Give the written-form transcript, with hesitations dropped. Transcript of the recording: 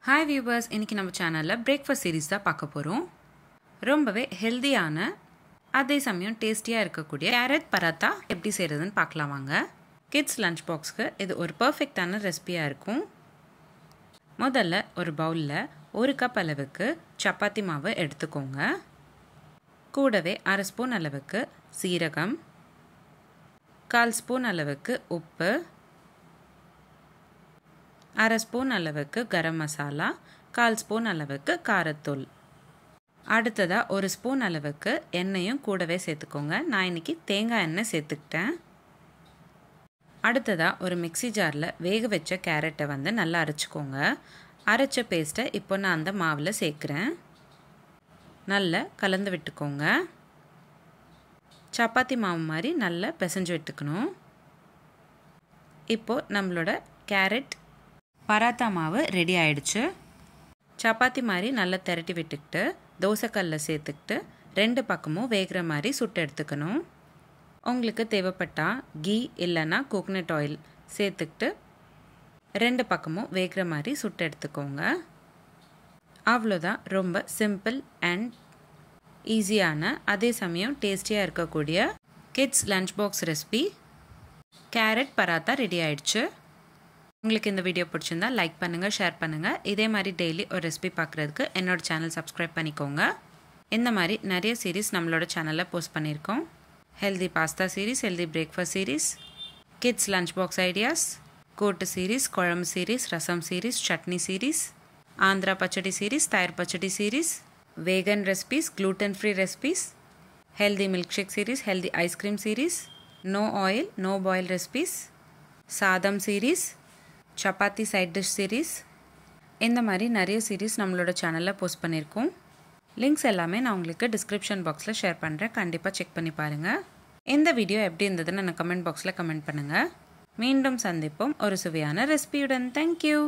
Hi viewers, இன்னைக்கு நம்ம சேனல்ல பிரேக்ஃபாஸ்ட் சீரிஸ் தான் பார்க்க போறோம். ரொம்பவே ஹெல்தியான அதே சமயம் டேஸ்டியா இருக்கக்கூடிய கேரட் பராத்தா எப்படி செய்யறதுன்னு பார்க்கலாம் வாங்க. கிட்ஸ் லஞ்ச் பாக்ஸ்க்கு இது ஒரு பெர்ஃபெக்ட்டான ரெசிபியா இருக்கும். முதல்ல ஒரு பவுல்ல 1 கப் அளவுக்கு சப்பாத்தி மாவு எடுத்துக்கோங்க. கூடவே 1/2 ஸ்பூன் அளவுக்கு சீரகம், 1/4 ஸ்பூன் அளவுக்கு உப்பு, 1/2 ஸ்பூன் அளவுக்கு கரம் மசாலா, 1/4 ஸ்பூன் அளவுக்கு காரத்தூள். அடுத்ததா 1 ஸ்பூன் அளவுக்கு எண்ணெயும் கூடவே சேர்த்துக்கோங்க. நான் இன்னைக்கு தேங்காய் எண்ணெய் சேர்த்துக்கிட்டேன். அடுத்ததா ஒரு மிக்ஸி ஜாரில் வேக வச்ச கேரட்டை நல்லா அரைச்சிக்கோங்க. அரைச்ச பேஸ்ட்டை இப்போ நான் அந்த மாவில் சேர்க்குறேன். நல்லா கலந்து விட்டுக்கோங்க. சப்பாத்தி மாவு மாதிரி நல்லா பிசைஞ்சு விட்டுக்கணும். இப்போது நம்மளோட கேரட் பராத்தா மாவு ரெடி ஆயிடுச்சு. சப்பாத்தி மாதிரி நல்லா திரட்டி விட்டுக்கிட்டு தோசைக்கல்ல சேர்த்துக்கிட்டு 2 பக்கமும் வேகிற மாதிரி சுட்டு எடுத்துக்கணும். உங்களுக்கு தேவைப்பட்டால் கீ இல்லைன்னா கோகனட் ஆயில் சேர்த்துக்கிட்டு 2 பக்கமும் வேகிற மாதிரி சுட்டு எடுத்துக்கோங்க. அவ்வளோதான். ரொம்ப சிம்பிள் அண்ட் ஈஸியான அதே சமயம் டேஸ்டியாக இருக்கக்கூடிய kids lunch box recipe carrot paratha ready ஆயிடுச்சு. உங்களுக்கு இந்த வீடியோ பிடிச்சிருந்தா லைக் பண்ணுங்கள், ஷேர் பண்ணுங்கள். இதே மாதிரி டெய்லி ஒரு ரெசிபி பார்க்குறதுக்கு என்னோட சேனல் சப்ஸ்கிரைப் பண்ணிக்கோங்க. இந்த மாதிரி நிறைய சீரீஸ் நம்மளோட சேனலில் போஸ்ட் பண்ணியிருக்கோம். Healthy pasta series, healthy breakfast series, kids lunch box ideas, கூட்டு சீரீஸ், குழம்பு series, rasam series, chutney series, Andhra பச்சடி சீரீஸ், தயிர் பச்சடி series, vegan recipes, gluten free recipes, healthy milkshake series, healthy ice cream series, no oil no boil recipes, சாதம் series, chapati side dish series, இந்த மாதிரி நிறைய series நம்மளோட சேனலில் போஸ்ட் பண்ணியிருக்கோம். லிங்க்ஸ் எல்லாமே நான் உங்களுக்கு டிஸ்கிரிப்ஷன் பாக்ஸில் ஷேர் பண்ணுறேன். கண்டிப்பாக செக் பண்ணி பாருங்கள். இந்த வீடியோ எப்படி இருந்ததுன்னு நான் கமெண்ட் பாக்ஸில் கமெண்ட் பண்ணுங்கள். மீண்டும் சந்திப்போம் ஒரு சுவையான ரெசிபியுடன். தேங்க்யூ.